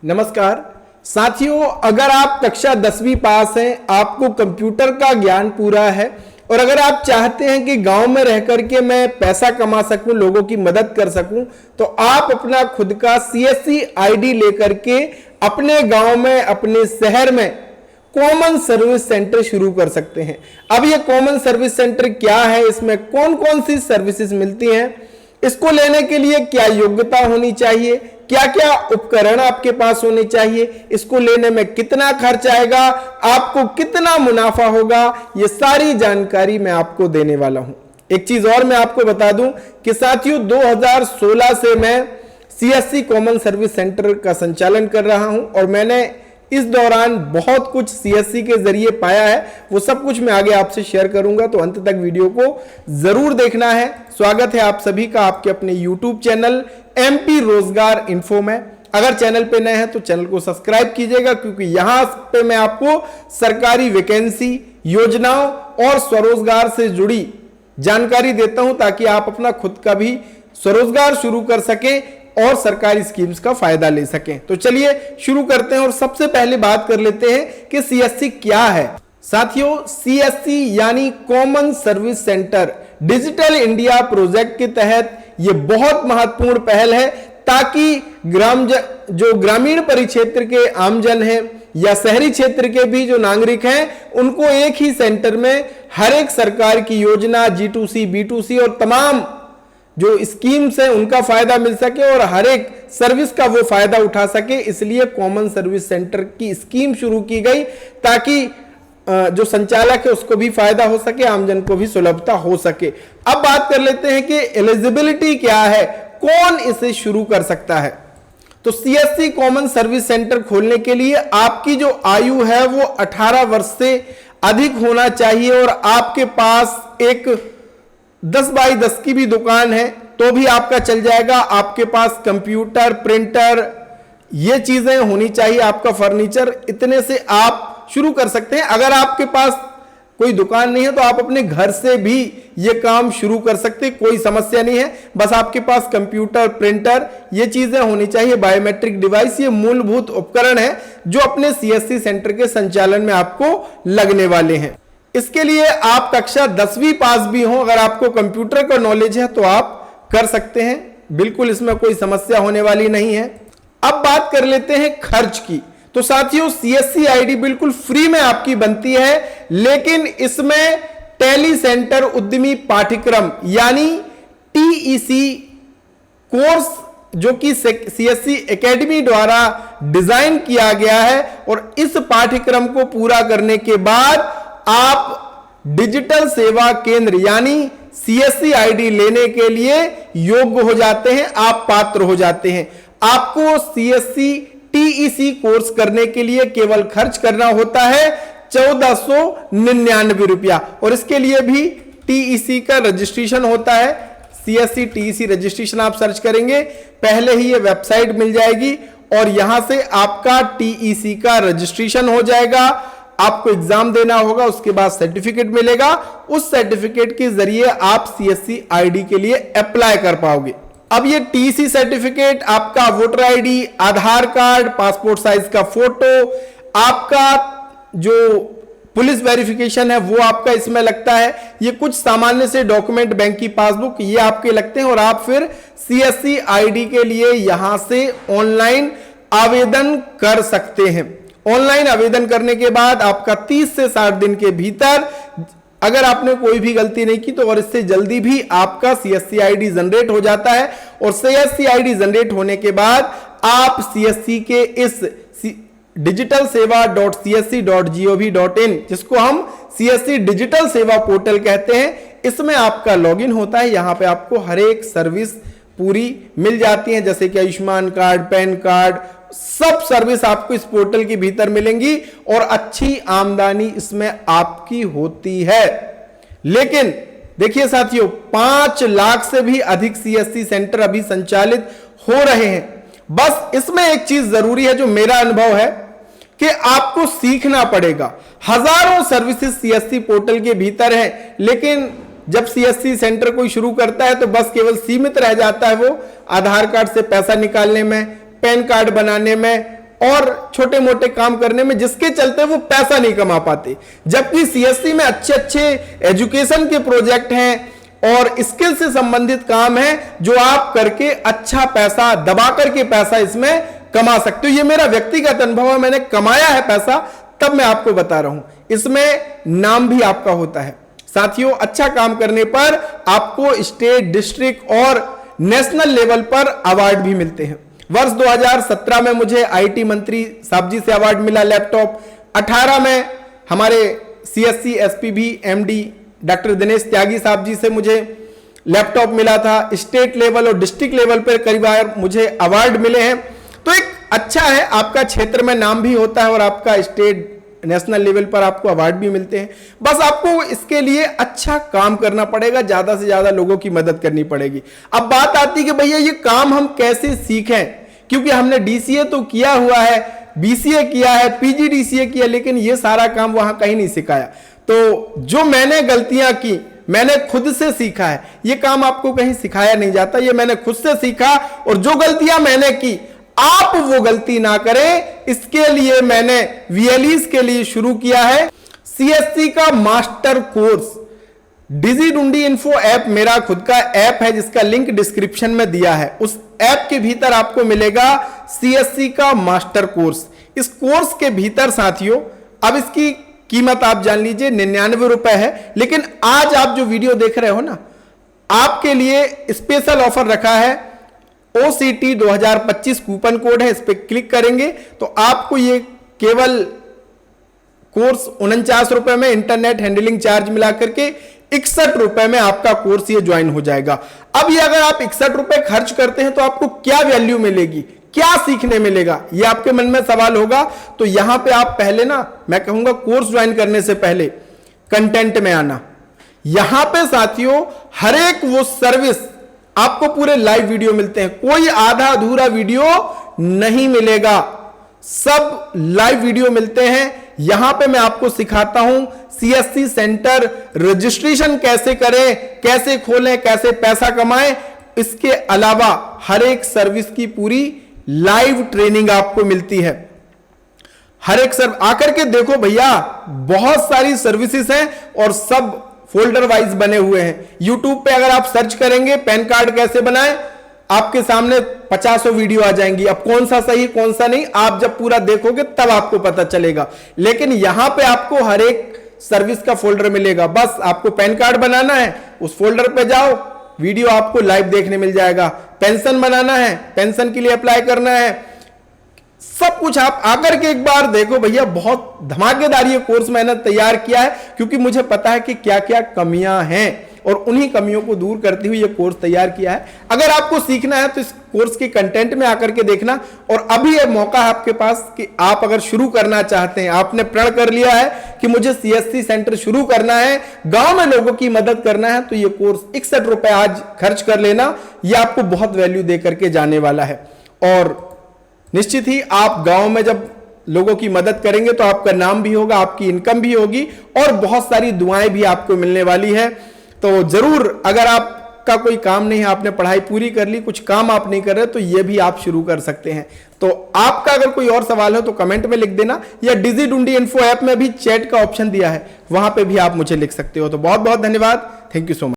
नमस्कार साथियों, अगर आप कक्षा 10वीं पास हैं, आपको कंप्यूटर का ज्ञान पूरा है और अगर आप चाहते हैं कि गांव में रह करके मैं पैसा कमा सकूं, लोगों की मदद कर सकूं, तो आप अपना खुद का CSC ID लेकर के अपने गांव में, अपने शहर में कॉमन सर्विस सेंटर शुरू कर सकते हैं। अब ये कॉमन सर्विस सेंटर क्या है, इसमें कौन कौन सी सर्विसेज मिलती हैं, इसको लेने के लिए क्या योग्यता होनी चाहिए, क्या क्या उपकरण आपके पास होने चाहिए, इसको लेने में कितना खर्च आएगा, आपको कितना मुनाफा होगा, ये सारी जानकारी मैं आपको देने वाला हूं। एक चीज और मैं आपको बता दूं कि साथियों 2016 से मैं CSC कॉमन सर्विस सेंटर का संचालन कर रहा हूं और मैंने इस दौरान बहुत कुछ CSC के जरिए पाया है, वो सब कुछ मैं आगे आपसे शेयर करूंगा, तो अंत तक वीडियो को जरूर देखना है। स्वागत है आप सभी का आपके अपने YouTube चैनल MP रोजगार इन्फो में। अगर चैनल पे नए हैं तो चैनल को सब्सक्राइब कीजिएगा, क्योंकि यहां पे मैं आपको सरकारी वैकेंसी, योजनाओं और स्वरोजगार से जुड़ी जानकारी देता हूं, ताकि आप अपना खुद का भी स्वरोजगार शुरू कर सकें और सरकारी स्कीम्स का फायदा ले सकें। तो चलिए शुरू करते हैं और सबसे पहले बात कर लेते हैं कि CSC क्या है। साथियों, CSC यानी common service centre digital India project के तहत यह बहुत महत्वपूर्ण पहल है, ताकि जो ग्रामीण परिक्षेत्र के आमजन हैं या शहरी क्षेत्र के भी जो नागरिक हैं, उनको एक ही सेंटर में हर एक सरकार की योजना, G2C, B2C और तमाम जो स्कीम्स है उनका फायदा मिल सके और हर एक सर्विस का वो फायदा उठा सके। इसलिए कॉमन सर्विस सेंटर की स्कीम शुरू की गई, ताकि जो संचालक है उसको भी फायदा हो सके, आमजन को भी सुलभता हो सके। अब बात कर लेते हैं कि एलिजिबिलिटी क्या है, कौन इसे शुरू कर सकता है। तो CSC कॉमन सर्विस सेंटर खोलने के लिए आपकी जो आयु है वो 18 वर्ष से अधिक होना चाहिए और आपके पास एक 10 बाई 10 की भी दुकान है तो भी आपका चल जाएगा। आपके पास कंप्यूटर, प्रिंटर, ये चीजें होनी चाहिए, आपका फर्नीचर, इतने से आप शुरू कर सकते हैं। अगर आपके पास कोई दुकान नहीं है तो आप अपने घर से भी ये काम शुरू कर सकते हैं, कोई समस्या नहीं है। बस आपके पास कंप्यूटर, प्रिंटर, ये चीजें होनी चाहिए। बायोमेट्रिक डिवाइस, ये मूलभूत उपकरण है जो अपने CSC सेंटर के संचालन में आपको लगने वाले हैं। इसके लिए आप कक्षा 10वीं पास भी हो, अगर आपको कंप्यूटर का नॉलेज है तो आप कर सकते हैं, बिल्कुल इसमें कोई समस्या होने वाली नहीं है। अब बात कर लेते हैं खर्च की। तो साथियों, CSC ID बिल्कुल फ्री में आपकी बनती है, लेकिन इसमें टैली सेंटर उद्यमी पाठ्यक्रम यानी TEC कोर्स जो कि CSC एकेडमी द्वारा डिजाइन किया गया है, और इस पाठ्यक्रम को पूरा करने के बाद आप डिजिटल सेवा केंद्र यानी CSC ID लेने के लिए योग्य हो जाते हैं, आप पात्र हो जाते हैं। आपको CSC TEC कोर्स करने के लिए केवल खर्च करना होता है 1499 रुपया, और इसके लिए भी TEC का रजिस्ट्रेशन होता है। CSC TEC रजिस्ट्रेशन आप सर्च करेंगे, पहले ही ये वेबसाइट मिल जाएगी और यहां से आपका TEC का रजिस्ट्रेशन हो जाएगा। आपको एग्जाम देना होगा, उसके बाद सर्टिफिकेट मिलेगा, उस सर्टिफिकेट के जरिए आप CSC ID के लिए अप्लाई कर पाओगे। अब ये TEC सर्टिफिकेट आपका वोटर ID, आधार कार्ड, पासपोर्ट साइज का फोटो, आपका जो पुलिस वेरिफिकेशन है वो आपका इसमें लगता है, ये कुछ सामान्य से डॉक्यूमेंट, बैंक की पासबुक, ये आपके लगते हैं और आप फिर CSC ID के लिए यहां से ऑनलाइन आवेदन कर सकते हैं। ऑनलाइन आवेदन करने के बाद आपका 30 से 60 दिन के भीतर, अगर आपने कोई भी गलती नहीं की तो और इससे जल्दी भी आपका CSC ID जनरेट हो जाता है, और CSC ID जनरेट होने के बाद आप CSC के इस डिजिटल सेवा.csc.gov.in, जिसको हम CSC डिजिटल सेवा पोर्टल कहते हैं, इसमें आपका लॉगिन होता है। यहां पे आपको हर एक सर्विस पूरी मिल जाती है, जैसे कि आयुष्मान कार्ड, पैन कार्ड, सब सर्विस आपको इस पोर्टल के भीतर मिलेंगी और अच्छी आमदनी इसमें आपकी होती है। लेकिन देखिए साथियों, 5 लाख से भी अधिक CSC सेंटर अभी संचालित हो रहे हैं। बस इसमें एक चीज जरूरी है, जो मेरा अनुभव है, कि आपको सीखना पड़ेगा। हजारों सर्विसेज CSC पोर्टल के भीतर हैं, लेकिन जब CSC सेंटर कोई शुरू करता है तो बस केवल सीमित रह जाता है वो आधार कार्ड से पैसा निकालने में, पैन कार्ड बनाने में और छोटे मोटे काम करने में, जिसके चलते वो पैसा नहीं कमा पाते। जबकि सीएससी में अच्छे अच्छे एजुकेशन के प्रोजेक्ट हैं और स्किल से संबंधित काम है जो आप करके अच्छा पैसा, दबा करके पैसा इसमें कमा सकते हो। ये मेरा व्यक्तिगत अनुभव है, मैंने कमाया है पैसा, तब मैं आपको बता रहा हूं। इसमें नाम भी आपका होता है साथियों। अच्छा काम करने पर आपको स्टेट, डिस्ट्रिक्ट और नेशनल लेवल पर अवार्ड भी मिलते हैं। वर्ष 2017 में मुझे आईटी मंत्री साहब जी से अवार्ड मिला लैपटॉप। 18 में हमारे CSC SPB MD doctor Dinesh Tyagi साहब जी से मुझे लैपटॉप मिला था। स्टेट लेवल और डिस्ट्रिक्ट लेवल पर कई बार मुझे अवार्ड मिले हैं। तो एक अच्छा है, आपका क्षेत्र में नाम भी होता है और आपका स्टेट, नेशनल लेवल पर आपको अवार्ड भी मिलते हैं। बस आपको इसके लिए अच्छा काम करना पड़ेगा, ज्यादा से ज्यादा लोगों की मदद करनी पड़ेगी। अब बात आती है कि भैया ये काम हम कैसे सीखें, क्योंकि हमने डीसीए तो किया हुआ है, बीसीए किया है, पीजीडीसीए किया, लेकिन ये सारा काम वहां कहीं नहीं सिखाया। तो जो मैंने गलतियां की, मैंने खुद से सीखा है। ये काम आपको कहीं सिखाया नहीं जाता, ये मैंने खुद से सीखा। और जो गलतियां मैंने की, आप वो गलती ना करें, इसके लिए मैंने वीएलईज के लिए शुरू किया है सीएससी का मास्टर कोर्स। डिजिडुंडी इन्फो ऐप मेरा खुद का ऐप है, जिसका लिंक डिस्क्रिप्शन में दिया है। उस ऐप के भीतर आपको मिलेगा सीएससी का मास्टर कोर्स। इस कोर्स के भीतर साथियों, अब इसकी कीमत आप जान लीजिए 99 रुपए है, लेकिन आज आप जो वीडियो देख रहे हो ना, आपके लिए स्पेशल ऑफर रखा है। OCT 2025 कूपन कोड है, इस पर क्लिक करेंगे तो आपको ये केवल कोर्स 49 रुपए में, इंटरनेट हैंडलिंग चार्ज मिलाकर के 61 रुपए में आपका कोर्स ये ज्वाइन हो जाएगा। अब ये अगर आप 61 रुपए खर्च करते हैं तो आपको क्या वैल्यू मिलेगी, क्या सीखने मिलेगा, ये आपके मन में सवाल होगा। तो यहां पे आप पहले ना, मैं कहूंगा कोर्स ज्वाइन करने से पहले कंटेंट में आना। यहां पे साथियों हर एक वो सर्विस आपको पूरे लाइव वीडियो मिलते हैं, कोई आधा अधूरा वीडियो नहीं मिलेगा, सब लाइव वीडियो मिलते हैं। यहां पे मैं आपको सिखाता हूं सीएससी सेंटर रजिस्ट्रेशन कैसे करें, कैसे खोलें, कैसे पैसा कमाएं। इसके अलावा हर एक सर्विस की पूरी लाइव ट्रेनिंग आपको मिलती है। हर एक आकर के देखो भैया, बहुत सारी सर्विसेज हैं और सब फोल्डर वाइज बने हुए हैं। यूट्यूब पे अगर आप सर्च करेंगे पैन कार्ड कैसे बनाएं, आपके सामने 50 वीडियो आ जाएंगी। अब कौन सा सही कौन सा नहीं, आप जब पूरा देखोगे तब आपको पता चलेगा। लेकिन यहां पे आपको हर एक सर्विस का फोल्डर मिलेगा। बस आपको पैन कार्ड बनाना है, उस फोल्डर पे जाओ, वीडियो आपको लाइव देखने मिल जाएगा। पेंशन बनाना है, पेंशन के लिए अप्लाई करना है, सब कुछ आप आकर के एक बार देखो भैया। बहुत धमाकेदार ये कोर्स मैंने तैयार किया है, क्योंकि मुझे पता है कि क्या क्या कमियां हैं और उन्हीं कमियों को दूर करते हुए ये कोर्स तैयार किया है। अगर आपको सीखना है तो इस कोर्स के कंटेंट में आकर के देखना। और अभी ये मौका है आपके पास कि आप अगर शुरू करना चाहते हैं, आपने प्रण कर लिया है कि मुझे सीएससी सेंटर शुरू करना है, गांव में लोगों की मदद करना है, तो ये कोर्स 61 रुपए आज खर्च कर लेना। ये आपको बहुत वैल्यू दे करके जाने वाला है। और निश्चित ही आप गांव में जब लोगों की मदद करेंगे तो आपका नाम भी होगा, आपकी इनकम भी होगी और बहुत सारी दुआएं भी आपको मिलने वाली है। तो जरूर, अगर आपका कोई काम नहीं है, आपने पढ़ाई पूरी कर ली, कुछ काम आप नहीं कर रहे, तो ये भी आप शुरू कर सकते हैं। तो आपका अगर कोई और सवाल हो तो कमेंट में लिख देना, या डिजिडुंडी इन्फो ऐप में भी चैट का ऑप्शन दिया है, वहां पे भी आप मुझे लिख सकते हो। तो बहुत बहुत धन्यवाद, थैंक यू सो मच।